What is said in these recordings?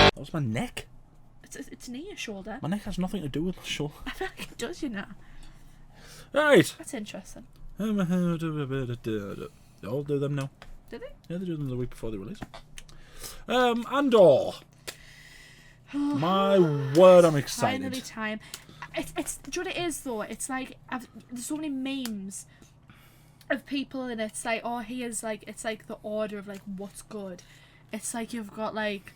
That was my neck. It's near your shoulder. My neck has nothing to do with my shoulder. I feel like it does, you know. Right. That's interesting. They all do them now. Do they? Yeah, they do them the week before they release. Andor. My word, I'm excited. Finally time. It's do you know what it is though? It's like there's so many memes of people and it's like, oh, here's like, it's like the order of like what's good. It's like you've got like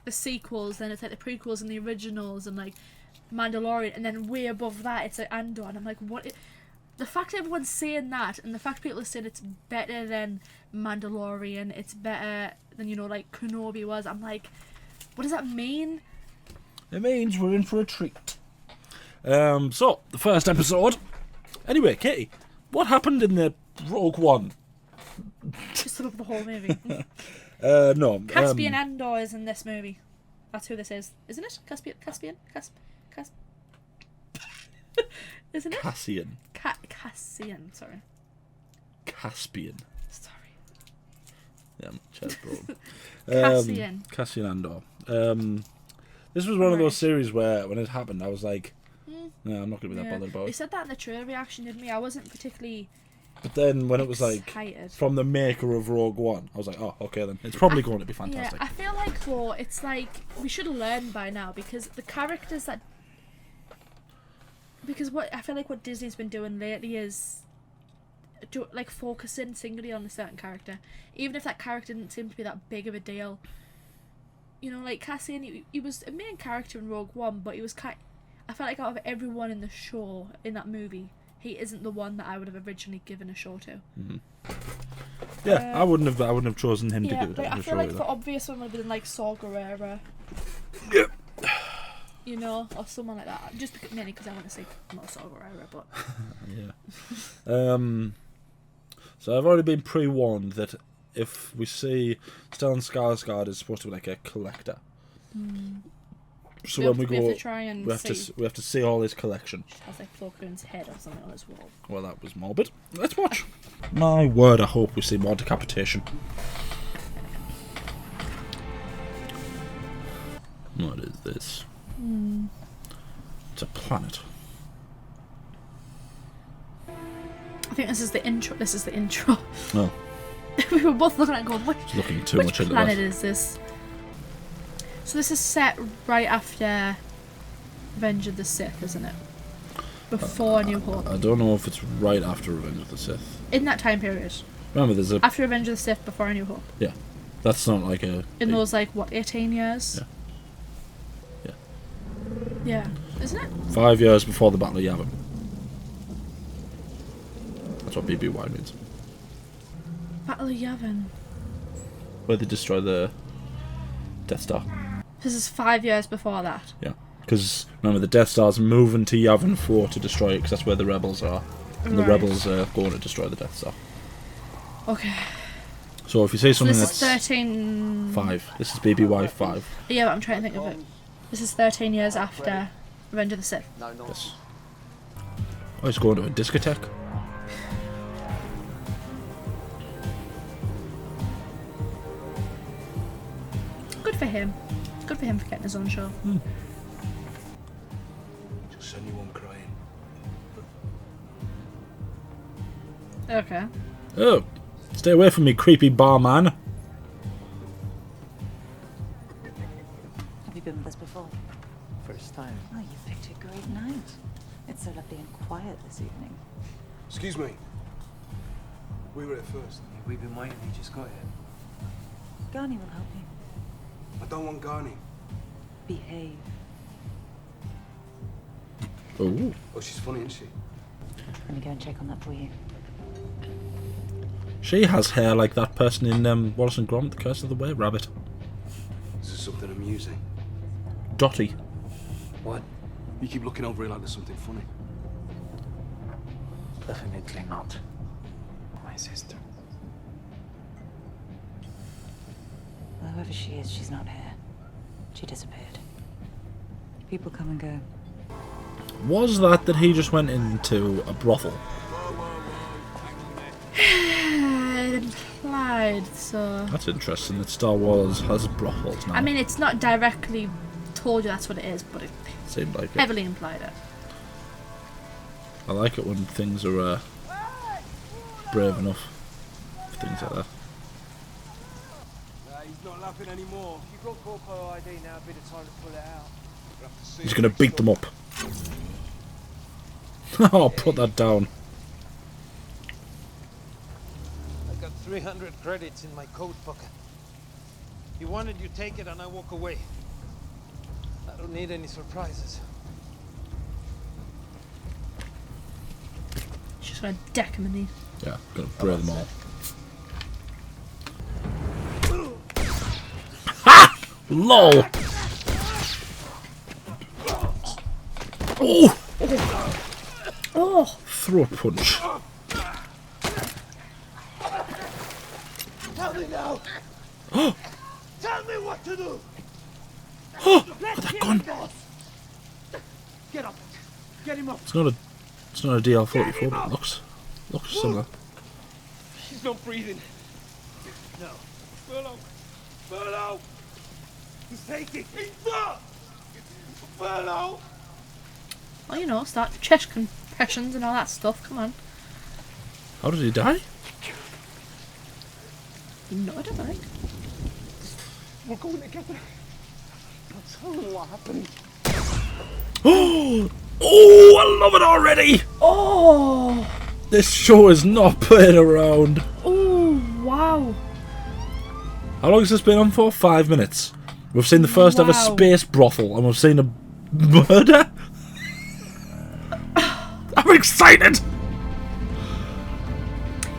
the sequels, then it's like the prequels and the originals and like Mandalorian, and then way above that it's like Andor, and I'm like, what? The fact that everyone's saying that, and the fact people are saying it's better than Mandalorian, it's better than, you know, like Kenobi was, I'm like, what does that mean? It means we're in for a treat. So, the first episode. Anyway, Katie, what happened in the Rogue One? Just look at the whole movie. No. Cassian Andor is in this movie. That's who this is, isn't it? Caspian? Isn't it? Cassian. Cassian, sorry. Caspian. Sorry. Yeah, chest bro. Cassian Andor. This was one of those series where, when it happened, I was like, no, I'm not going to be that bothered about They it. said that in the trailer reaction, didn't we? I wasn't particularly But then when it was like, excited. from the maker of Rogue One, I was like, oh, okay then. It's probably going to be fantastic. Yeah, I feel like, though, it's like, we should have learned by now, because the characters that... Because I feel like what Disney's been doing lately is like focusing singly on a certain character, even if that character didn't seem to be that big of a deal. You know, like Cassian, he was a main character in Rogue One, but he was I felt like out of everyone in the show, in that movie, he isn't the one that I would have originally given a show to. Mm-hmm. Yeah, I wouldn't have chosen him to do it. Like, I feel like the obvious one would have been like Saw Gerrera. Yeah. You know, or someone like that. Just mainly because I want to say not Saw Gerrera, but yeah. So I've already been pre-warned that if we see Stellan Skarsgård is supposed to be like a collector. So when we go, we have to see all his collection. Just has like Plo Koon's head or something on his wall. Well, that was morbid. Let's watch. My word, I hope we see more decapitation. What is this? It's a planet. I think this is the intro. Oh. We were both looking at it going, which planet is this? So this is set right after Revenge of the Sith, isn't it? Before New Hope. I don't know if it's right after Revenge of the Sith. In that time period. Remember, there's a... After Revenge of the Sith, before New Hope. Yeah. That's not like a... In those, like, what, 18 years? Yeah. Yeah. Isn't it? 5 years before the Battle of Yavin. That's what BBY means. Battle of Yavin. Where they destroy the Death Star. This is 5 years before that. Yeah. Because, remember, the Death Star's moving to Yavin 4 to destroy it, because that's where the rebels are. And the rebels are going to destroy the Death Star. Okay. So if you say something this that's... is 13... 5. This is BBY 5. Yeah, but I'm trying to think of it. This is 13 years after Revenge of the Sith. Yes. Oh, he's going to a discotheque. Good for him. Good for him for getting his own show. Just anyone crying. Okay. Oh, stay away from me, creepy barman. Have you been with us before? First time. Oh, you picked a great night. It's so lovely and quiet this evening. Excuse me. We were at first. Yeah, we've been waiting. He just got here. Garni will help you. I don't want Garni. Behave. Oh. Oh, she's funny, isn't she? Let me go and check on that for you. She has hair like that person in Wallace and Gromit, The Curse of the Were Rabbit. This is something amusing. Dotty. What? You keep looking over here like there's something funny. Definitely not. My sister. Well, whoever she is, she's not here. She disappeared. People come and go. Was that he just went into a brothel? It implies implied, so... That's interesting that Star Wars has brothels now. I mean, it's not directly told you that's what it is, but it seemed like it. heavily implied it. I like it when things are brave enough for things like that. He's not laughing anymore. You've got corpo ID now, a bit of time to pull it out. He's gonna beat them up. Oh, put that down. I got 300 credits in my coat pocket. You wanted, you take it, and I walk away. I don't need any surprises. Just gonna deck him in these. Yeah, gonna braid them all. Ha! LOL! Oh! Oh! Throat punch. Tell me now! Tell me what to do! Oh! Got that gun. Get up! Get him up! It's not a DL-44, but it looks similar. He's not breathing. No. Furlough! He's taking! He's not! Furlough! Well, you know, start chest compressions and all that stuff. Come on. How did he die? No, I don't like. We're going together. I'll tell him what happened. Oh! Oh! I love it already! Oh! This show is not playing around. Oh, wow. How long has this been on for? 5 minutes. We've seen the first ever space brothel, and we've seen a murder. I'm excited!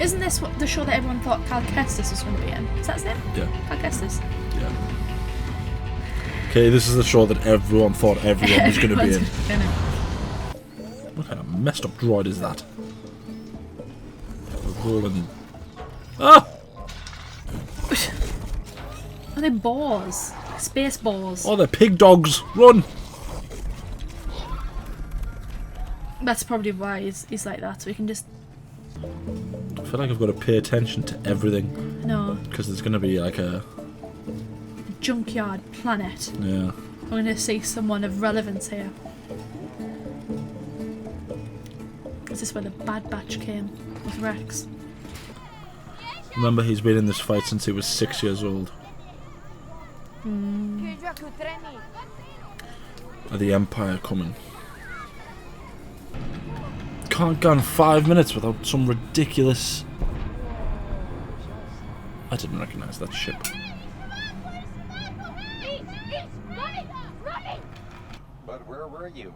Isn't this what the show that everyone thought Cal Kestis was going to be in? Is that his name? Yeah. Cal Kestis? Yeah. Okay, this is the show that everyone thought everyone was going to be in. What kind of messed up droid is that? Rolling. Ah! Are they boars? Space boars. Oh, they're pig dogs. Run! That's probably why he's like that, so he can just... I feel like I've got to pay attention to everything. No. Because there's going to be like a... junkyard planet. Yeah. I'm going to see someone of relevance here. Is this where the Bad Batch came? With Rex? Remember, he's been in this fight since he was 6 years old. Are the Empire coming? Can't go on 5 minutes without some ridiculous... I didn't recognise that ship. But where were you?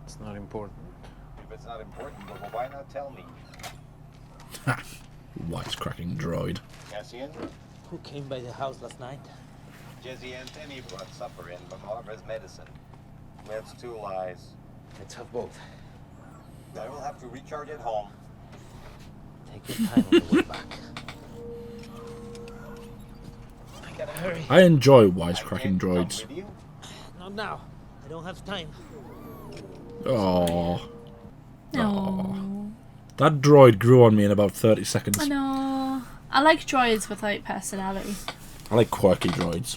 It's not important. If it's not important, well, why not tell me? Ha! Wisecracking droid. Cassian? Who came by the house last night? Jesse Anthony brought supper in, but Barbara's medicine. That's 2 lies. Let's have both. I will have to recharge at home. Take your time on the way back. I gotta hurry. I enjoy wisecracking Come droids. with you? Not now. I don't have time. Oh, No. that droid grew on me in about 30 seconds. I know. I like droids with like personality. I like quirky droids.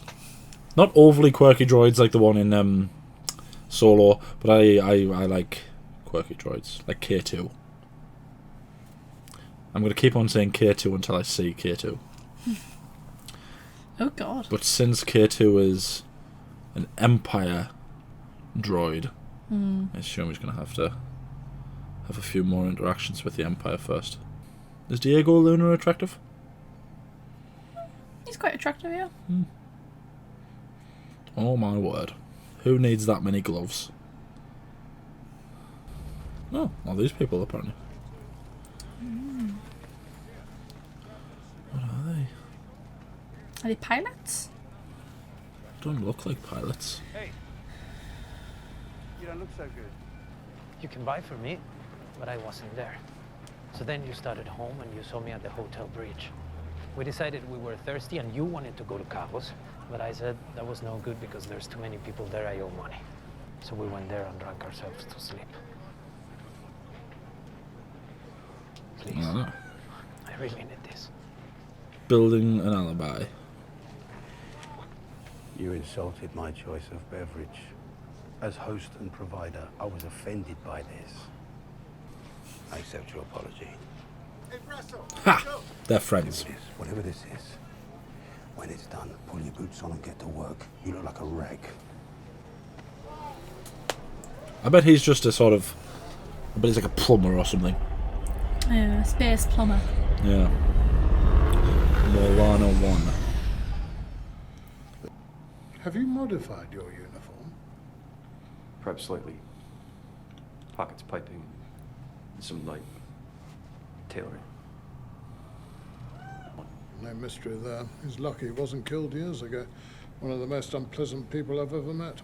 Not overly quirky droids like the one in Solo, but I like quirky droids, like K2. I'm going to keep on saying K2 until I see K2. Oh god. But since K2 is an Empire droid, I assume he's going to have a few more interactions with the Empire first. Is Diego Luna attractive? He's quite attractive, yeah. Oh my word. Who needs that many gloves? Oh, all these people apparently. What are they? Are they pilots? Don't look like pilots. Hey. You don't look so good. You can buy for me, but I wasn't there. So then you started home and you saw me at the hotel bridge. We decided we were thirsty and you wanted to go to Cabos, but I said that was no good because there's too many people there, I owe money. So we went there and drank ourselves to sleep. Please, Oh. I really need this. building an alibi. You insulted my choice of beverage. As host and provider, I was offended by this. I accept your apology. Ha! They're friends. Whatever this is, when it's done, pull your boots on and get to work. You look like a wreck. I bet he's just a sort of... I bet he's like a plumber or something. Yeah, space plumber. Yeah. Morana 1. Have you modified your uniform? Perhaps slightly. Pockets piping, some light tailoring. No mystery there. He's lucky he wasn't killed years ago. One of the most unpleasant people I've ever met.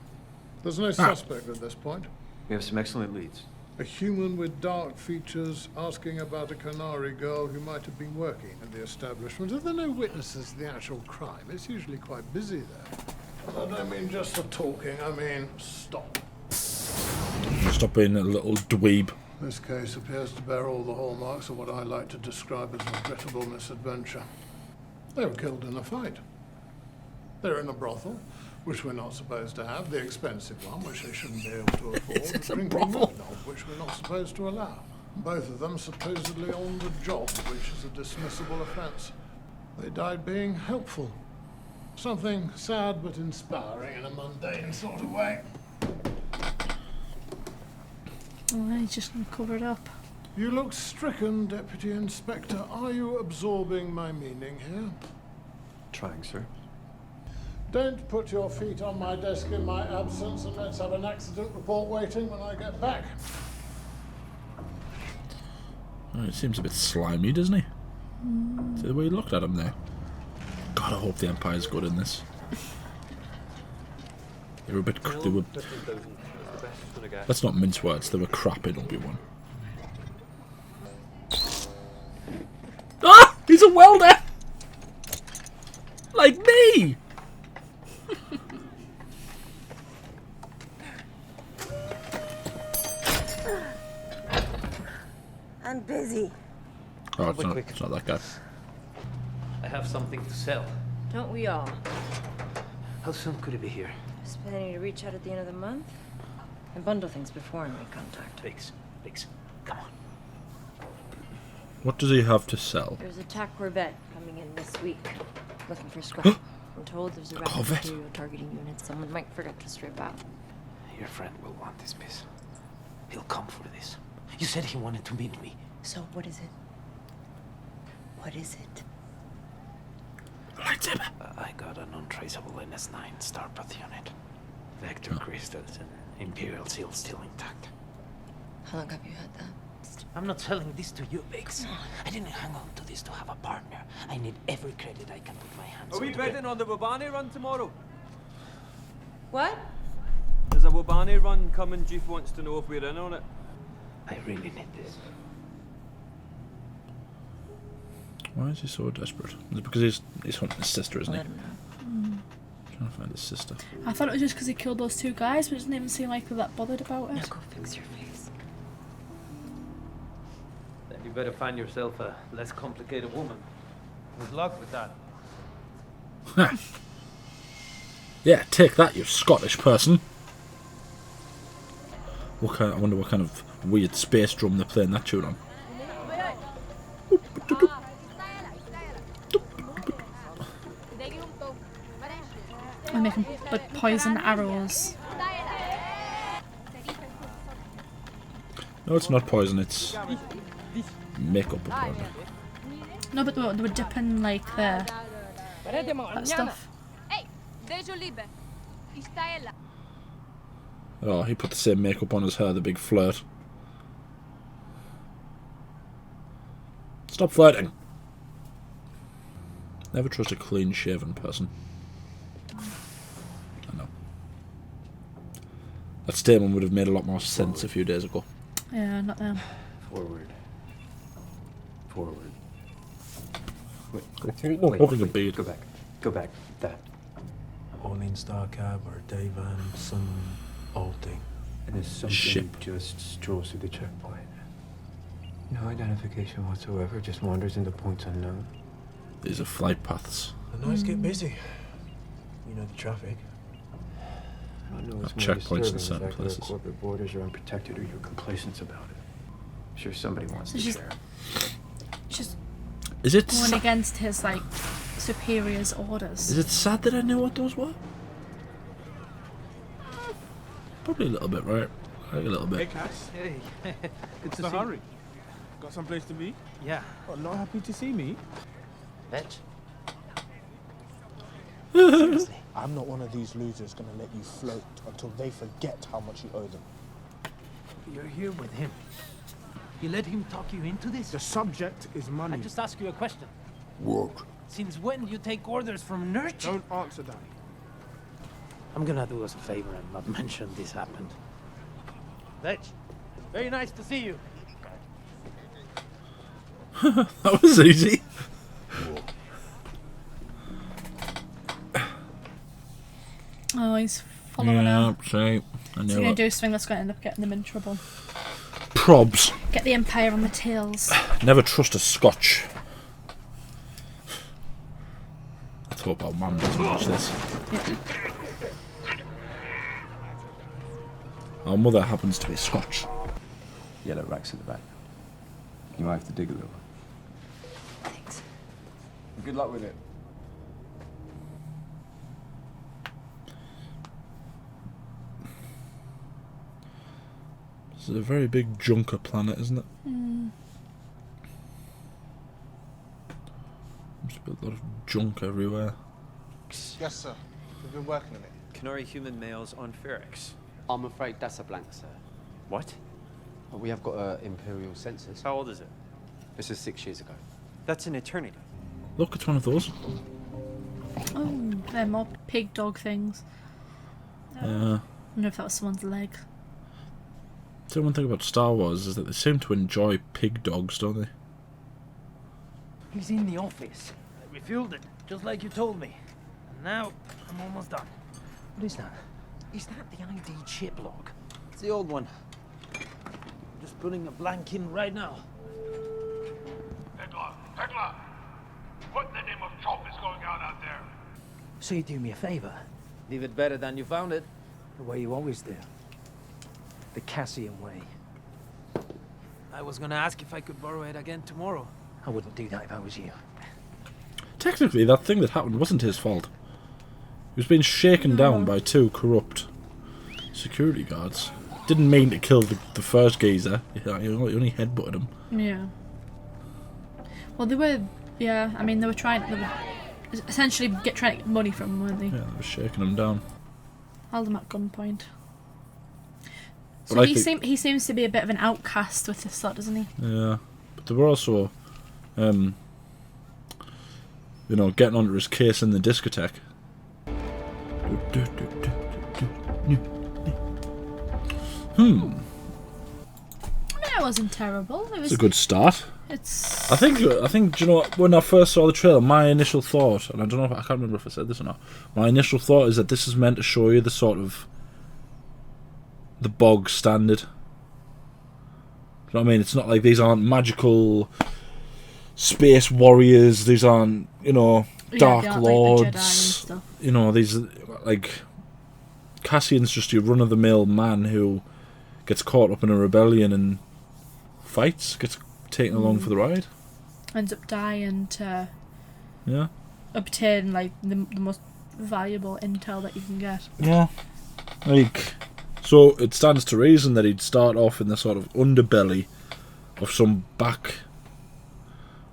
There's no suspect at this point. We have some excellent leads. A human with dark features asking about a Canary girl who might have been working at the establishment. Are there no witnesses to the actual crime? It's usually quite busy there. And I don't mean just for talking, I mean stop. Stop being a little dweeb. This case appears to bear all the hallmarks of what I like to describe as regrettable misadventure. They were killed in a fight. They're in a brothel, which we're not supposed to have, the expensive one, which they shouldn't be able to afford, It's a drinking brothel. of, which we're not supposed to allow. Both of them supposedly on the job, which is a dismissible offence. They died being helpful. Something sad but inspiring in a mundane sort of way. Oh, he's just gonna cover it up. You look stricken, Deputy Inspector. Are you absorbing my meaning here? Trying, sir. Don't put your feet on my desk in my absence, and let's have an accident report waiting when I get back. Oh, he seems a bit slimy, doesn't he? See the way he looked at him there? God, I hope the Empire's good in this. They were a bit... They were... Let's not mince words, they were crap in Obi-Wan. Ah! He's a welder! Like me! I'm busy. Oh, it's not that guy. I have something to sell. Don't we all? How soon could it be here? Just planning to reach out at the end of the month and bundle things before I make contact. Biggs, come on. What does he have to sell? There's a TAC Corvette coming in this week, looking for scrap. I'm told there's a rapid Corvette? material targeting unit someone might forget to strip out. Your friend will want this piece. He'll come for this. You said he wanted to meet me. So what is it? What is it? Lightsaber. I got an untraceable NS9 Starpath unit. Vector crystals and Imperial seal still intact. How long have you had that? I'm not selling this to you, Biggs. I didn't hang on to this to have a partner. I need every credit I can put my hands on. Are we betting on the Wobani run tomorrow? What? There's a Wobani run coming. Chief wants to know if we're in on it. I really need this. Why is he so desperate? Is it because he's hunting his sister, isn't he? I don't know. Trying to find his sister. I thought it was just because he killed those two guys, but it doesn't even seem like they're that bothered about it. Now go fix your face. Then you better find yourself a less complicated woman. Good luck with that. Yeah, take that, you Scottish person. I wonder what kind of weird space drum they're playing that tune on. I'm making but poison arrows. No, it's not poison, it's makeup apparently. No, but they were dipping like that stuff. Oh, he put the same makeup on as her, the big flirt. Stop flirting. Never trust a clean-shaven person. I know. That statement would have made a lot more sense a few days ago. Yeah, not them. Forward. Holding a beard. Go back. Go back. That. All-in star cab or day van, some old thing. And there's something Ship. just strolls through the checkpoint. No identification whatsoever, just wanders into points unknown. These are flight paths. The nights get busy. You know the traffic. I don't know. It's more Checkpoints in disturbing certain the fact that places. our corporate borders are unprotected, or your complacence about it. I'm sure somebody wants So to just- share. Just Is it going against his like superior's orders. Is it sad that I knew what those were? Probably a little bit, right? Like a little Hey, bit. Cass. Hey, good to What's the see hurry? Got some place to be? Yeah. Oh, not happy to see me? Vetch? Seriously, I'm not one of these losers gonna let you float until they forget how much you owe them. You're here with him. You let him talk you into this? The subject is money. I just ask you a question. What? Since when do you take orders from Nurture? Don't answer that. I'm gonna do us a favor and not mention this happened. Vetch, very nice to see you. That was easy. Oh, he's following her. See, I He's knew going it. to do something that's going to end up getting them in trouble. Probs. Get the Empire on the tails. Never trust a Scotch. Let's hope our mum doesn't watch this. Our mother happens to be Scotch. Yellow racks at the back. You might have to dig a little. Thanks. Good luck with it. This is a very big junker planet, isn't it? There's a lot of junk everywhere. Yes, sir. We've been working on it. Canary human males on Ferrex. I'm afraid that's a blank, sir. What? We have got imperial census. How old is it? This is 6 years ago. That's an eternity. Look, it's one of those. Oh, they're more pig dog things. Yeah. I wonder if that was someone's leg. The one thing about Star Wars is that they seem to enjoy pig dogs, don't they? He's in the office. I refueled it, just like you told me. And now, I'm almost done. What is that? Is that the ID chip log? It's the old one. Just putting a blank in right now. Tekla! What in the name of Chop is going on out there? So you do me a favor? Leave it better than you found it. The way you always do. The Cassian way. I was gonna ask if I could borrow it again tomorrow. I wouldn't do that if I was you. Technically, that thing that happened wasn't his fault. He was being shaken down by two corrupt security guards. Didn't mean to kill the first geezer. He only headbutted him. Yeah. Well, they were. Yeah, I mean, they were essentially trying to get money from him, weren't they? Yeah, they were shaking him down. Held him at gunpoint. But So I he think- he seems to be a bit of an outcast with this lot, doesn't he? Yeah, but they were also, getting onto his case in the discotheque. That wasn't terrible. It was It's a good start. It's. I think. Do you know what, when I first saw the trailer, my initial thought, and I don't know, I can't remember if I said this or not. My initial thought is that this is meant to show you the sort of the bog standard. Do you know what I mean? It's not like these aren't magical space warriors. These aren't, dark they aren't, lords. like, the Jedi and stuff. These like Cassian's just your run-of-the-mill man who gets caught up in a rebellion and fights, gets taken along for the ride. Ends up dying to Yeah. obtain like the most valuable intel that you can get. Yeah. So it stands to reason that he'd start off in the sort of underbelly of some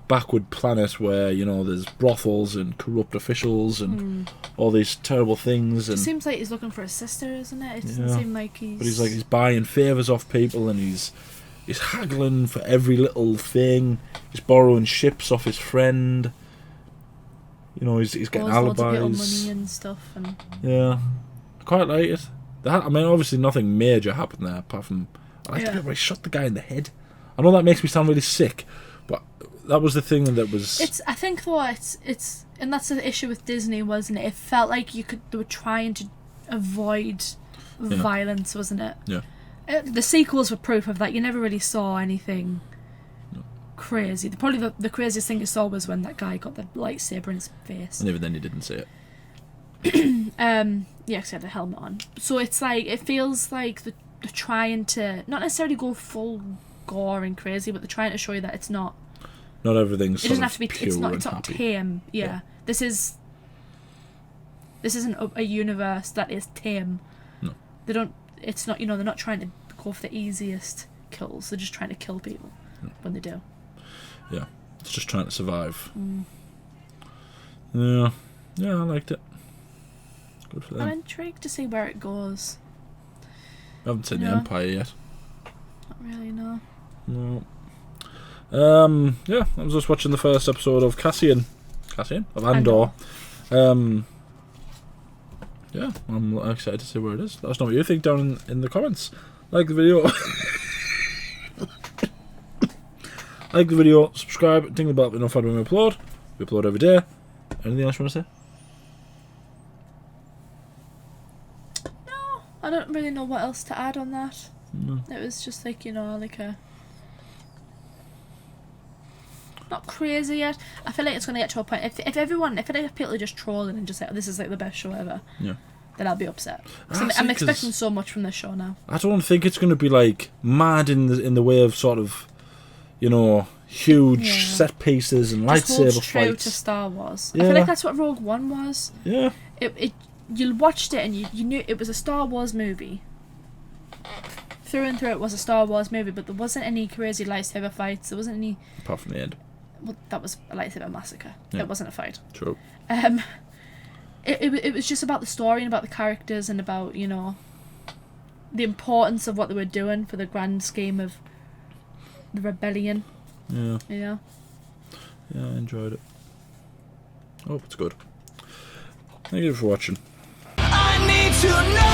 backward planet where, there's brothels and corrupt officials and all these terrible things. It And seems like he's looking for a sister, isn't it? It doesn't seem like he's. But he's buying favours off people, and he's haggling for every little thing. He's borrowing ships off his friend. He's getting loads of little alibis. money and stuff, and Yeah, I quite like it. Obviously nothing major happened there apart from I like the bit where he shot the guy in the head. I know that makes me sound really sick, but that was the thing that was. I think though it's and that's the issue with Disney, wasn't it? It felt like they were trying to avoid violence, wasn't it? Yeah. The sequels were proof of that. You never really saw anything crazy. Probably the craziest thing I saw was when that guy got the lightsaber in his face. And even then, you didn't see it. Yeah, because he had the helmet on. So it's like, it feels like they're trying to not necessarily go full gore and crazy, but they're trying to show you that it's not. Not everything's. It doesn't have to be. Pure It's not and happy. tame. Yeah. This isn't a universe that is tame. No. They don't. It's not. They're not trying to go for the easiest kills. They're just trying to kill people when they do. Yeah, it's just trying to survive. Mm. Yeah, I liked it. Good for them. I'm intrigued to see where it goes. I haven't seen the Empire yet. Not really, no. No. Yeah, I was just watching the first episode of Cassian of Andor. Yeah, I'm excited to see where it is. Let us know what you think down in the comments. Like the video. Like the video, subscribe, ding the bell to be notified when we upload. We upload every day. Anything else you want to say? No, I don't really know what else to add on that. No. It was just like, like a... Not crazy yet. I feel like it's going to get to a point. If people are just trolling and just say, oh, this is like the best show ever, yeah, then I'll be upset. I'm expecting so much from this show now. I don't think it's going to be like mad in the way of sort of, huge set pieces and just lightsaber holds true fights to Star Wars. Yeah. I feel like that's what Rogue One was. Yeah. You watched it and you knew it was a Star Wars movie. Through and through it was a Star Wars movie, but there wasn't any crazy lightsaber fights. There wasn't any... Apart from the end. Well, that was a lightsaber massacre. Yeah. It wasn't a fight. True. It was just about the story and about the characters and about, the importance of what they were doing for the grand scheme of the rebellion. Yeah. Yeah, I enjoyed it. Hope it's good. Thank you for watching. I need to know.